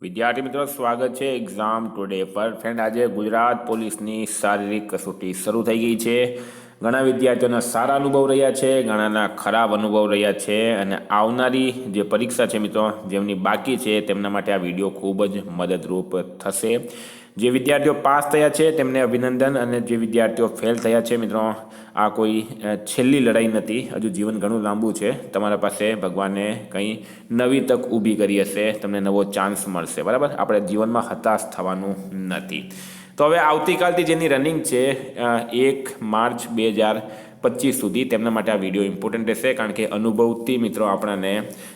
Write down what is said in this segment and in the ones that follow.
વિદ્યાર્થી મિત્રો, સ્વાગત છે એક્ઝામ ટુડે પર. ફ્રેન્ડ, આજે ગુજરાત પોલીસની શારીરિક કસોટી શરૂ થઈ ગઈ છે. ઘણા વિદ્યાર્થીઓના સારા અનુભવ રહ્યા છે, ઘણાના ખરાબ અનુભવ રહ્યા છે, અને આવનારી જે પરીક્ષા છે મિત્રો, જેમની બાકી છે, તેમના માટે આ વિડીયો ખૂબ જ મદદરૂપ થશે. જે વિદ્યાર્થીઓ પાસ થયા છે તેમને અભિનંદન, અને જે વિદ્યાર્થીઓ ફેલ થયા છે મિત્રો, આ કોઈ છેલ્લી લડાઈ નથી. હજુ જીવન ઘણું લાંબુ છે. તમારા પાસે ભગવાને કંઈ નવી તક ઊભી કરી હશે, તમને નવો ચાન્સ મળશે. બરાબર, આપણે જીવનમાં હતાશ થવાનું નથી. તો હવે આવતીકાલથી જેની રનિંગ છે 1 માર્ચ 2025 સુધી, તેમના માટે આ વિડીયો ઇમ્પોર્ટન્ટ રહેશે, કારણ કે અનુભવથી મિત્રો આપણને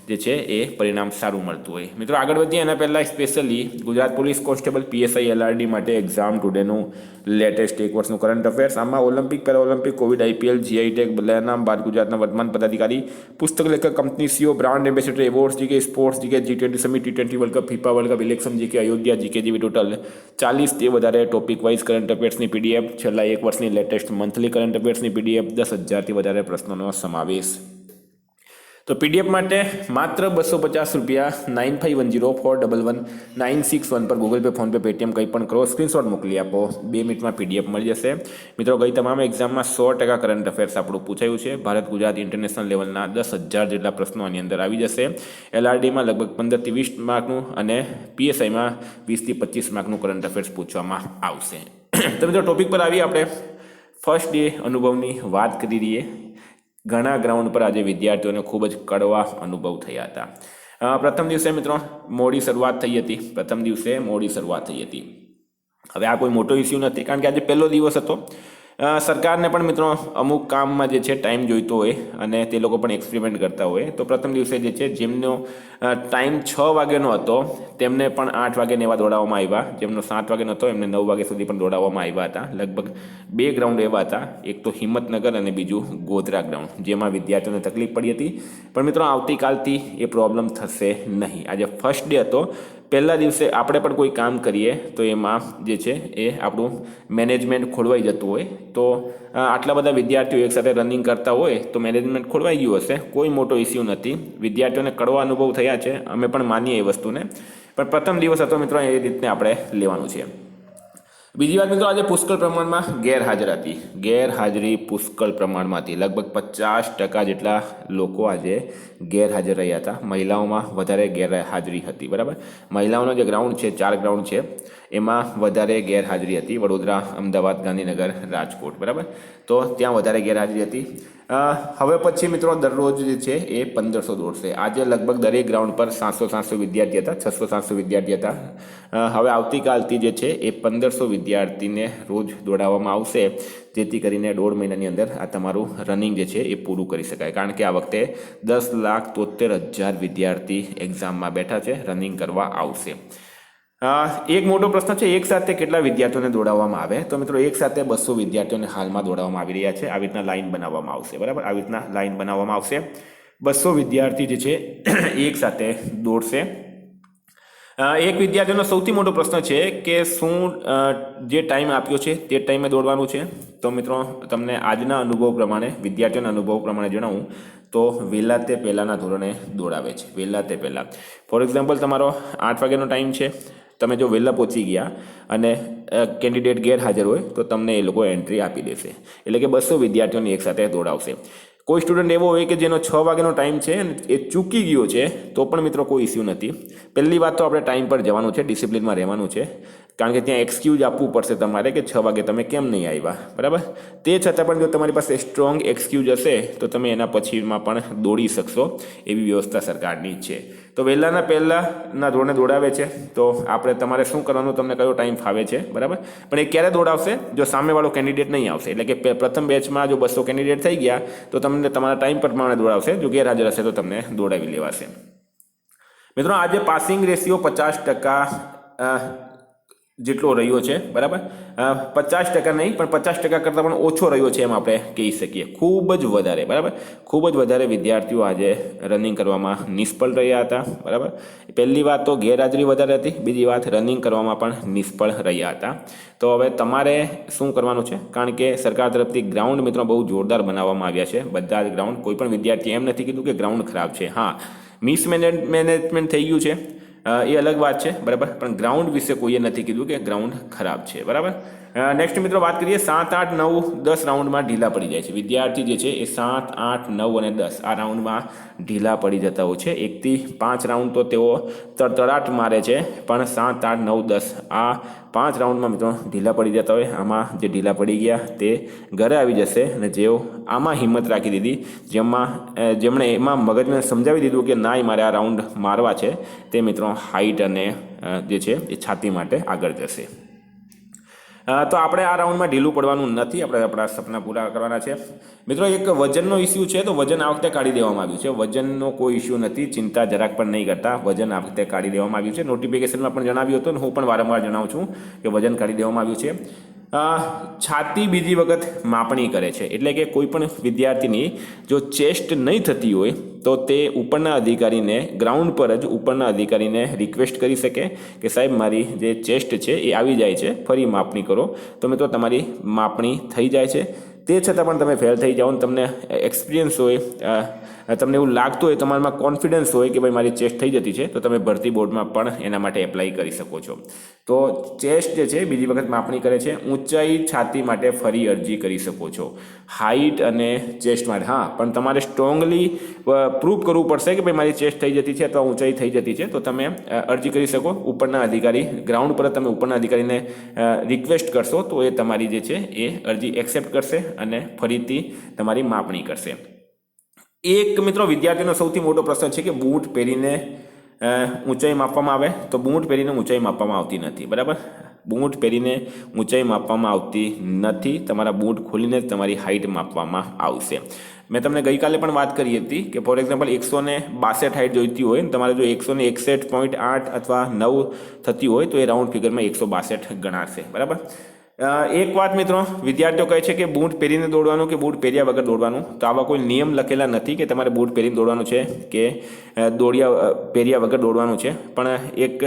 જે છે એ પરિણામ સારું મળતું હોય. મિત્રો આગળ વધીએ એના પહેલાં specially Gujarat police constable PSI LRD માટે એક્ઝામ ટુડેનું લેટેસ્ટ એક વર્ષનું કરંટ અફેર્સ. આમાં Olympic, para Olympic, Covid, IPL, GI tag, બલ્લાનામ, ભારત ગુજરાતના વર્તમાન પદાધિકારી, પુસ્તક લેખક, company CEO, brand ambassador, awards, GK sports, GK G20 summit, T20 world cup, FIFA world cup, election, GK Ayodhya, GK જેવી ટોટલ 40 વધારે ટોપિક વાઇઝ કરંટ અફેર્સની PDF, છેલ્લા એક વર્ષની લેટેસ્ટ મંથલી કરંટ અફેર્સની PDF, 10,000થી વધારે પ્રશ્નોનો સમાવેશ. તો PDF માટે માત્ર ₹250 9510411961 પર ગૂગલ પે, ફોનપે, પેટીએમ કંઈ પણ કરો, સ્ક્રીનશોટ મોકલી આપો, 2 મિનિટમાં PDF મળી જશે. મિત્રો, ગઈ તમામ એક્ઝામમાં 100% કરંટ અફેર્સ આપણું પૂછાયું છે. ભારત ગુજરાત ઇન્ટરનેશનલ લેવલના 10,000 જેટલા પ્રશ્નો આની અંદર આવી જશે. LRDમાં લગભગ 15થી 20 માર્કનું, અને PSIમાં 20થી 25 માર્કનું કરંટ અફેર્સ પૂછવામાં આવશે. તો મિત્રો, ટોપિક પર આવી આપણે ફર્સ્ટ ડે અનુભવની વાત કરી રહીએ. ઘણા ગ્રાઉન્ડ પર આજે વિદ્યાર્થીઓને ખૂબ જ કડવા અનુભવ થયા હતા. પ્રથમ દિવસે મિત્રો મોડી શરૂઆત થઈ હતી. હવે આ કોઈ મોટો ઇસ્યુ નથી, કારણ કે આજે પહેલો દિવસ હતો. સરકારને પણ મિત્રો અમુક કામમાં જે છે ટાઈમ જોઈતો હોય, અને તે લોકો પણ એક્સપેરિમેન્ટ કરતા હોય. તો પ્રથમ દિવસે જે છે જેમનો ટાઈમ 6 વાગ્યાનો હતો તેમને પણ 8 વાગ્યાને એવા દોડાવવામાં આવ્યા. જેમનો 7 વાગ્યાનો હતો એમને 9 વાગ્યા સુધી પણ દોડાવવામાં આવ્યા હતા. લગભગ 2 ગ્રાઉન્ડ એવા હતા, એક તો હિંમતનગર અને બીજું ગોધરા ગ્રાઉન્ડ, જેમાં વિદ્યાર્થીઓને તકલીફ પડી હતી. પણ મિત્રો, આવતીકાલથી એ પ્રોબ્લેમ થશે નહીં. આજે ફર્સ્ટ ડે હતો. પહેલા દિવસે આપણે પણ કોઈ કામ કરીએ તો એમાં જે છે એ આપણું મેનેજમેન્ટ ખોરવાઈ જતું હોય. તો આટલા બધા વિદ્યાર્થીઓ એકસાથે રનિંગ કરતા હોય તો મેનેજમેન્ટ ખોરવાઈ ગયું હશે. કોઈ મોટો ઇસ્યુ નથી. વિદ્યાર્થીઓને કડવા અનુભવ થયા છે, અમે પણ માનીએ એ વસ્તુને. પણ પ્રથમ દિવસ હતો મિત્રો, એ રીતને આપણે લેવાનું છે. બીજી વાત મિત્રો, આજે પુષ્કળ પ્રમાણમાં ગેરહાજરી પુષ્કળ પ્રમાણમાં હતી. લગભગ 50% જેટલા લોકો આજે ગેરહાજર રહ્યા હતા. મહિલાઓમાં વધારે ગેરહાજરી હતી. બરાબર, મહિલાઓનો જે ગ્રાઉન્ડ છે, 4 ગ્રાઉન્ડ છે, એમાં વધારે ગેરહાજરી હતી. વડોદરા, અમદાવાદ, ગાંધીનગર, રાજકોટ. બરાબર, તો ત્યાં વધારે ગેરહાજરી હતી. હવે પછી મિત્રો દરરોજ જે છે એ 1500 દોડશે. આજે લગભગ દરેક ગ્રાઉન્ડ પર 700 વિદ્યાર્થી હતા, 600 વિદ્યાર્થી હતા. હવે આવતીકાલથી જે છે એ 1500 વિદ્યાર્થીને રોજ દોડાવવામાં આવશે, જેથી કરીને 1.5 મહિનાની અંદર આ તમારું રનિંગ જે છે એ પૂરું કરી શકાય. કારણ કે આ વખતે 10,73,000 વિદ્યાર્થી એક્ઝામમાં બેઠા છે, રનિંગ કરવા આવશે. એક મોટો પ્રશ્ન છે, એક સાથે કેટલા વિદ્યાર્થીઓને દોડાવવામાં આવે? તો મિત્રો, એક સાથે 200 વિદ્યાર્થીઓને હાલમાં દોડાવવામાં આવી રહ્યા છે. આવી રીતના લાઈન બનાવવામાં આવશે. બરાબર, આવી રીતના લાઈન બનાવવામાં આવશે. 200 વિદ્યાર્થી જે છે એક સાથે દોડશે. એક વિદ્યાર્થીનો સૌથી મોટો પ્રશ્ન છે કે શું જે ટાઈમ આપ્યો છે તે ટાઈમે દોડવાનું છે? તો મિત્રો, તમને આજના અનુભવ પ્રમાણે, વિદ્યાર્થીઓના અનુભવ પ્રમાણે જણાવું તો વહેલા તે પહેલાંના ધોરણે દોડાવે છે. વહેલા તે પહેલાં, ફોર એક્ઝામ્પલ, તમારો 8 વાગ્યાનો ટાઈમ છે. તમે જો વહેલા પહોંચી ગયા અને કેન્ડિડેટ ગેરહાજર હોય તો તમને એ લોકો એન્ટ્રી આપી દેશે. એટલે કે 200 વિદ્યાર્થીઓને એકસાથે દોડાવશે. કોઈ સ્ટુડન્ટ એવો હોય કે જેનો 6 વાગ્યાનો ટાઈમ છે એ ચૂકી ગયો છે તો પણ મિત્રો કોઈ ઇસ્યુ નથી. પહેલી વાત તો આપણે ટાઈમ પર જવાનું છે, ડિસિપ્લિનમાં રહેવાનું છે. કારણ કે ત્યાં એક્સક્યુઝ આપવું પડશે તમારે કે 6 વાગે તમે કેમ નહીં આવ્યા. બરાબર, તે છતાં પણ જો તમારી પાસે સ્ટ્રોંગ એક્સક્યુઝ હશે તો તમે એના પછીમાં પણ દોડી શકશો. એવી વ્યવસ્થા સરકારની છે. તો વહેલાના પહેલાંના ધોરણે દોડાવે છે. તો આપણે તમારે શું કરવાનું, તમને કયો ટાઈમ ફાવે છે. બરાબર, પણ એ ક્યારે દોડાવશે? જો સામેવાળો કેન્ડિડેટ નહીં આવશે. એટલે કે પ્રથમ બેચમાં જો 200 કેન્ડિડેટ થઈ ગયા તો તમને તમારા ટાઈમ પર પ્રમાણે દોડાવશે. જો ગેરહાજર હશે તો તમને દોડાવી લેવાશે. મિત્રો, આજે પાસિંગ રેશિયો 50% જેટલો રહ્યો છે. બરાબર, 50% નહીં પણ 50% કરતાં પણ ઓછો રહ્યો છે એમ આપણે કહી શકીએ. ખૂબ જ વધારે. બરાબર, ખૂબ જ વધારે વિદ્યાર્થીઓ આજે રનિંગ કરવામાં નિષ્ફળ રહ્યા હતા. બરાબર, પહેલી વાત તો ગેરહાજરી વધારે હતી. બીજી વાત, રનિંગ કરવામાં પણ નિષ્ફળ રહ્યા હતા. તો હવે તમારે શું કરવાનું છે? કારણ કે સરકાર તરફથી ગ્રાઉન્ડ મિત્રો બહુ જોરદાર બનાવવામાં આવ્યા છે. બધા જ ગ્રાઉન્ડ. કોઈ પણ વિદ્યાર્થી એમ નથી કીધું કે ગ્રાઉન્ડ ખરાબ છે. હા, મિસમેનેજમેન્ટ થઈ ગયું છે. એ અલગ વાત છે, બરાબર, પણ ગ્રાઉન્ડ વિશે કોઈએ નથી કીધું કે ગ્રાઉન્ડ ખરાબ છે, બરાબર. નેક્સ્ટ મિત્રો વાત કરીએ 7, 8, 9, 10 રાઉન્ડમાં ઢીલા પડી જાય છે વિદ્યાર્થી જે છે એ 7, 8, 9 અને 10 આ રાઉન્ડમાં ઢીલા પડી જતા હોય છે. 1 થી 5 રાઉન્ડ તો તેઓ તડતડાટ મારે છે, પણ 7, 8, 9, 10 આ 5 રાઉન્ડમાં મિત્રો ઢીલા પડી જતા હોય. આમાં જે ઢીલા પડી ગયા તે ઘરે આવી જશે, અને જેઓ આમાં હિંમત રાખી દીધી, જેમણે એમાં મગજને સમજાવી દીધું કે ના મારે આ રાઉન્ડ મારવા છે, તે મિત્રો હાઇટ અને જે છે એ છાતી માટે આગળ જશે. તો આપણે આ રાઉન્ડમાં ઢીલું પડવાનું નથી, આપણે આપણા સપના પૂરા કરવાના છે. મિત્રો એક વજનનો ઇસ્યુ છે, તો વજન આ વખતે કાઢી દેવામાં આવ્યું છે. વજનનો કોઈ ઇસ્યુ નથી, ચિંતા જરાક પણ નહીં કરતા. વજન આ વખતે કાઢી દેવામાં આવ્યું છે. નોટિફિકેશનમાં પણ જણાવ્યું હતું, હું પણ વારંવાર જણાવું છું કે વજન કાઢી દેવામાં આવ્યું છે. છાતી બીજી વખત માપણી કરે છે, એટલે કે કોઈ પણ વિદ્યાર્થીની જો ચેસ્ટ નહીં થતી હોય તો તે ઉપરના અધિકારીને, ગ્રાઉન્ડ પર જ ઉપરના અધિકારીને રિક્વેસ્ટ કરી શકે કે સાહેબ મારી જે ચેસ્ટ છે એ આવી જાય છે, ફરી માપણી કરો. તો મિત્રો તમારી માપણી થઈ જાય છે. તે છતાં પણ તમે ફેલ થઈ જાઓ, તમને એક્સપિરિયન્સ હોય, તમને એવું લાગતું હોય, તમારામાં કોન્ફિડન્સ હોય કે ભાઈ મારી ચેસ્ટ થઈ જતી છે, તો તમે ભરતી બોર્ડમાં પણ એના માટે એપ્લાય કરી શકો છો. તો ચેસ્ટ જે છે બીજી વખત માપણી કરે છે. ઊંચાઈ છાતી માટે ફરી અરજી કરી શકો છો. હાઇટ અને ચેસ્ટ માટે હા, પણ તમારે સ્ટ્રોંગલી પ્રૂવ કરવું પડશે કે ભાઈ મારી ચેસ્ટ થઈ જતી છે અથવા ઊંચાઈ થઈ જતી છે, તો તમે અરજી કરી શકો. ઉપરના અધિકારી, ગ્રાઉન્ડ પર તમે ઉપરના અધિકારીને રિક્વેસ્ટ કરશો તો એ તમારી જે છે એ અરજી એક્સેપ્ટ કરશે અને ફરીથી તમારી માપણી કરશે. એક મિત્રો વિદ્યાર્થીનો સૌથી મોટો પ્રશ્ન છે કે બૂટ પહેરીને ઊંચાઈ માપવામાં આવે, તો બૂટ પહેરીને ઊંચાઈ માપવામાં આવતી નથી, બરાબર. બૂટ પહેરીને ઊંચાઈ માપવામાં આવતી નથી. તમારા બૂટ ખોલીને જ તમારી હાઇટ માપવામાં આવશે. મેં તમને ગઈકાલે પણ વાત કરી હતી કે ફોર એક્ઝામ્પલ 162 હાઇટ જોઈતી હોય, તમારે જો 161.8 અથવા 9 થતી હોય તો એ રાઉન્ડ ફિગરમાં 162 ગણાશે, બરાબર. એક વાત મિત્રો, વિદ્યાર્થીઓ કહે છે કે બૂટ પહેરીને દોડવાનું કે બૂટ પહેર્યા વગર દોડવાનું. તો આવા કોઈ નિયમ લખેલા નથી કે તમારે બૂટ પહેરીને દોડવાનું છે કે પહેર્યા વગર દોડવાનું છે. પણ એક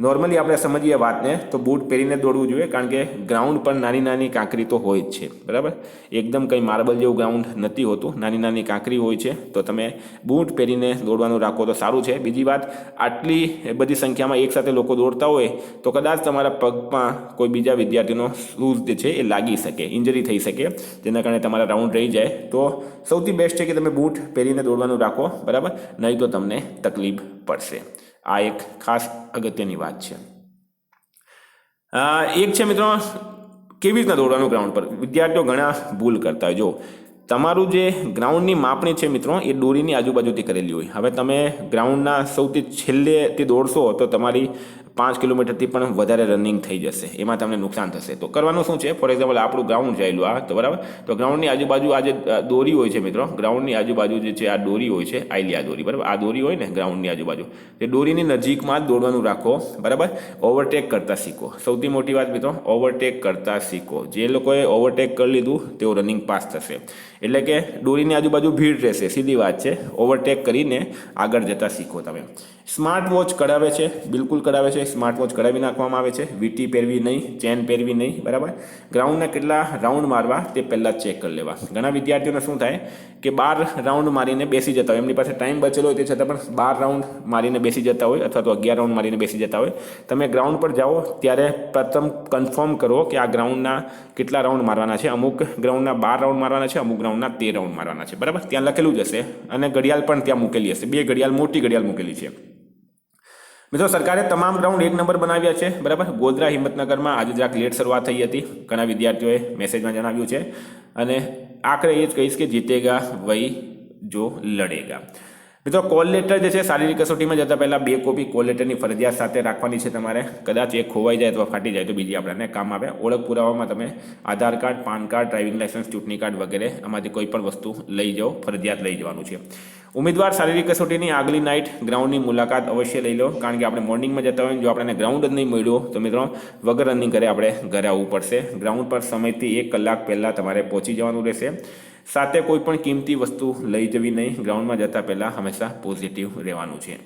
નોર્મલી આપણે સમજીએ વાતને, તો બૂટ પહેરીને દોડવું જોઈએ, કારણ કે ગ્રાઉન્ડ પર નાની નાની કાંકરી તો હોય જ છે, બરાબર. એકદમ કંઈ માર્બલ જેવું ગ્રાઉન્ડ નથી હોતું, નાની નાની કાંકરી હોય છે. તો તમે બૂટ પહેરીને દોડવાનું રાખો તો સારું છે. બીજી વાત, આટલી બધી સંખ્યામાં એકસાથે લોકો દોડતા હોય તો કદાચ તમારા પગમાં કોઈ બીજા વિદ્યાર્થીનો શૂઝ જે છે એ લાગી શકે, ઇન્જરી થઈ શકે, જેના કારણે તમારા રાઉન્ડ રહી જાય. તો સૌથી બેસ્ટ છે કે તમે બૂટ પહેરીને દોડવાનું રાખો, બરાબર, નહીં તો તમને તકલીફ પડશે. આ એક ખાસ અગત્યની વાત છે. એક છે મિત્રો કેવી રીતના દોડવાનું ગ્રાઉન્ડ પર. વિદ્યાર્થીઓ ઘણા ભૂલ કરતા હોય. જો તમારું જે ગ્રાઉન્ડની માપણી છે મિત્રો એ દોરીની આજુબાજુથી કરેલી હોય. હવે તમે ગ્રાઉન્ડના સૌથી છેલ્લેથી દોડશો તો તમારી 5 કિલોમીટરથી પણ વધારે રનિંગ થઈ જશે, એમાં તમને નુકસાન થશે. તો કરવાનું શું છે, ફોર એક્ઝામ્પલ આપણું ગ્રાઉન્ડ ચાલ્યું આ, તો બરાબર, તો ગ્રાઉન્ડની આજુબાજુ આ જે દોરી હોય છે મિત્રો, ગ્રાઉન્ડની આજુબાજુ જે છે આ દોરી હોય છે, આઈલી આ દોરી, બરાબર, આ દોરી હોય ને ગ્રાઉન્ડની આજુબાજુ, તે દોરીની નજીકમાં જ દોડવાનું રાખો, બરાબર. ઓવરટેક કરતાં શીખો. સૌથી મોટી વાત મિત્રો, ઓવરટેક કરતાં શીખો. જે લોકોએ ઓવરટેક કરી લીધું તેઓ રનિંગ પાસ થશે. એટલે કે દોરીની આજુબાજુ ભીડ રહેશે, સીધી વાત છે. ઓવરટેક કરીને આગળ જતાં શીખો તમે. સ્માર્ટ વોચ કઢાવે છે, બિલકુલ કઢાવે છે. સ્માર્ટ વોચ કઢાવી નાખવામાં આવે છે. વીટી પહેરવી નહીં, ચેન પહેરવી નહીં, બરાબર. ગ્રાઉન્ડના કેટલા રાઉન્ડ મારવા તે પહેલાં ચેક કરી લેવા. ઘણા વિદ્યાર્થીઓને શું થાય કે 12 રાઉન્ડ મારીને બેસી જતા હોય, એમની પાસે ટાઈમ બચેલો હોય તે છતાં પણ 12 રાઉન્ડ મારીને બેસી જતા હોય, અથવા તો 11 રાઉન્ડ મારીને બેસી જતા હોય. તમે ગ્રાઉન્ડ પર જાઓ ત્યારે પ્રથમ કન્ફર્મ કરો કે આ ગ્રાઉન્ડના કેટલા રાઉન્ડ મારવાના છે. અમુક ગ્રાઉન્ડના 12 રાઉન્ડ મારવાના છે, અમુક ગ્રાઉન્ડના 13 રાઉન્ડ મારવાના છે, બરાબર. ત્યાં લખેલું જ હશે, અને ઘડિયાળ પણ ત્યાં મૂકેલી હશે. 2 ઘડિયાળ, મોટી ઘડિયાળ મૂકેલી છે. મિત્રો સરકારે તમામ ગ્રાઉન્ડ 1 નંબર બનાવ્યા છે, બરાબર. ગોધરા હિંમતનગરમાં આજે જરાક લેટ શરૂઆત થઈ હતી, ઘણા વિદ્યાર્થીઓએ મેસેજમાં જણાવ્યું છે. અને આખરે એ જ કહીશ કે જીતેગા વહી જો લડેગા. મિત્રો કોલ લેટર જે છે, શારીરિક કસોટીમાં જતાં પહેલાં 2 કોપી કોલ લેટરની ફરજિયાત સાથે રાખવાની છે તમારે. કદાચ એક ખોવાઈ જાય અથવા ફાટી જાય તો બીજી આપણને કામ આવે. ઓળખ પુરાવામાં તમે Aadhaar card, PAN card, driving licence, ચૂંટણી કાર્ડ વગેરે આમાંથી કોઈ પણ વસ્તુ લઈ જાઓ, ફરજિયાત લઈ જવાનું છે. ઉમેદવાર શારીરિક કસોટીની આગલી નાઇટ ગ્રાઉન્ડની મુલાકાત અવશ્ય લઈ લો, કારણ કે આપણે મોર્નિંગમાં જતા હોય, જો આપણને ગ્રાઉન્ડ જ નહીં મળ્યું તો મિત્રો વગર રનિંગ કરે આપણે ઘરે આવવું પડશે. ગ્રાઉન્ડ પર સમયથી 1 કલાક પહેલાં તમારે પહોંચી જવાનું રહેશે. સાથે કોઈ પણ કિંમતી વસ્તુ લઈ જવી નહીં. ગ્રાઉન્ડમાં જતાં પહેલાં હંમેશા પોઝિટિવ રહેવાનું છે.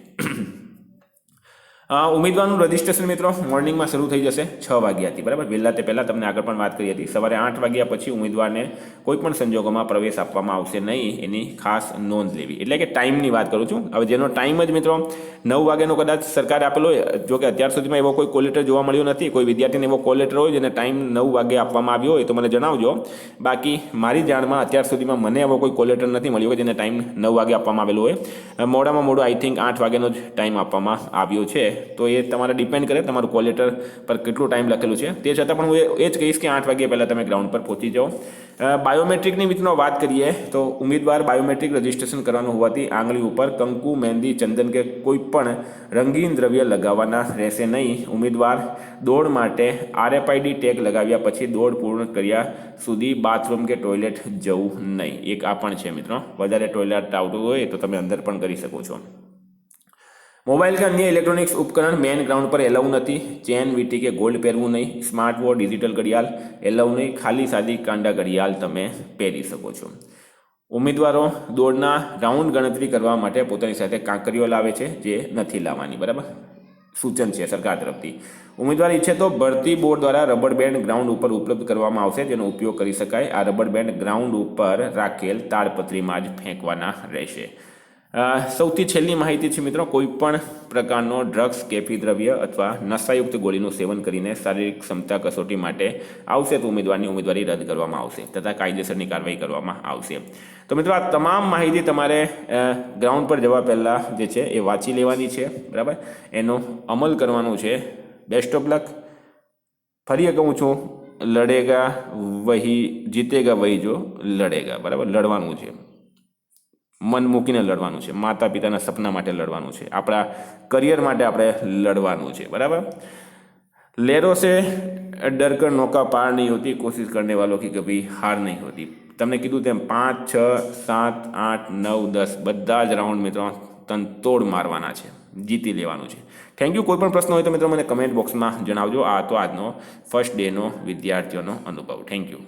ઉમેદવારનું રજિસ્ટ્રેશન મિત્રો મોર્નિંગમાં શરૂ થઈ જશે 6 વાગ્યાથી, બરાબર. વહેલા તે પહેલાં તમને આગળ પણ વાત કરી હતી. સવારે 8 વાગ્યા પછી ઉમેદવારને કોઈ પણ સંજોગોમાં પ્રવેશ આપવામાં આવશે નહીં, એની ખાસ નોંધ લેવી. એટલે કે ટાઈમની વાત કરું છું. હવે જેનો ટાઈમ જ મિત્રો 9 વાગ્યાનો કદાચ સરકારે આપેલો હોય, જો કે અત્યાર સુધીમાં એવો કોઈ કોલ લેટર જોવા મળ્યો નથી. કોઈ વિદ્યાર્થીને એવો કોલ લેટર હોય જેને ટાઈમ 9 વાગે આપવામાં આવ્યો હોય તો મને જણાવજો. બાકી મારી જાણમાં અત્યાર સુધીમાં મને એવો કોઈ કોલ લેટર નથી મળ્યો કે જેને ટાઈમ 9 વાગે આપવામાં આવેલો હોય. મોડામાં મોડું આઈ થિંક 8 વાગ્યાનો જ ટાઈમ આપવામાં આવ્યો છે. તો એ તમારે ડિપેન્ડ કરે તમારું કોલ લેટર પર કેટલું ટાઈમ લખેલું છે. તે છતાં પણ હું એ જ કહીશ કે 8 વાગ્યા પહેલાં તમે ગ્રાઉન્ડ પર પહોંચી જાઓ. બાયોમેટ્રિકની મિત્રો વાત કરીએ તો ઉમેદવાર બાયોમેટ્રિક રજિસ્ટ્રેશન કરવાનું હોવાથી આંગળી ઉપર કંકુ, મહેંદી, ચંદન કે કોઈ પણ રંગીન દ્રવ્ય લગાવવાના રહેશે નહીં. ઉમેદવાર દોડ માટે RFID ટેગ લગાવ્યા પછી દોડ પૂર્ણ કર્યા સુધી બાથરૂમ કે ટોયલેટ જવું નહીં. એક આ પણ છે મિત્રો. વધારે ટોયલેટ આવતું હોય તો તમે અંદર પણ કરી શકો છો. મોબાઈલ કે અન્ય ઇલેક્ટ્રોનિક્સ ઉપકરણ મેન ગ્રાઉન્ડ પર એલાઉ નથી. ચેન, વીટી કે ગોલ્ડ પહેરવું નહીં. સ્માર્ટ વોચ, ડિજિટલ ઘડિયાળ એલાઉ નહીં. ખાલી સાદી કાંડા ઘડિયાળ તમે પહેરી શકો છો. ઉમેદવારો દોડના રાઉન્ડ ગણતરી કરવા માટે પોતાની સાથે કાંકરીઓ લાવે છે, જે નથી લાવવાની, બરાબર. સૂચન છે સરકાર તરફથી. ઉમેદવાર ઈચ્છે તો ભરતી બોર્ડ દ્વારા રબર બેન્ડ ગ્રાઉન્ડ ઉપર ઉપલબ્ધ કરવામાં આવશે, જેનો ઉપયોગ કરી શકાય. આ રબર બેન્ડ ગ્રાઉન્ડ ઉપર રાખેલ તાડપત્રીમાં જ ફેંકવાના રહેશે. સૌથી છેલ્લી માહિતી છે મિત્રો, કોઈ પણ પ્રકારનો ડ્રગ્સ, કેફી દ્રવ્ય અથવા નશાયુક્ત ગોળીનું સેવન કરીને શારીરિક ક્ષમતા કસોટી માટે આવશે તો ઉમેદવારની ઉમેદવારી રદ કરવામાં આવશે તથા કાયદેસરની કાર્યવાહી કરવામાં આવશે. તો મિત્રો આ તમામ માહિતી તમારે ગ્રાઉન્ડ પર જવા પહેલાં જે છે એ વાંચી લેવાની છે, બરાબર. એનો અમલ કરવાનો છે. Best of luck. ફરી કહું છું, લડેગા વહી જીતેગા વહી જો લડેગા, બરાબર. લડવાનું છે, મન મૂકીને લડવાનું છે. માતા પિતાના સપના માટે લડવાનું છે. આપણા કરિયર માટે આપણે લડવાનું છે, બરાબર. લેરો સે ડરકર નૌકા પાર નહીં હોતી, કોશિશ કરને વાलों की कभी हार नहीं होती. તમને કીધું તેમ 5, 6, 7, 8, 9, 10 બધા જ રાઉન્ડ મિત્રો તનતોડ મારવાના છે, જીતી લેવાનું છે. Thank you. કોઈ પણ પ્રશ્ન હોય તો મિત્રો મને કમેન્ટ બોક્સમાં જણાવજો. આ તો આજનો ફર્સ્ટ ડેનો વિદ્યાર્થીઓનો અનુભવ. Thank you.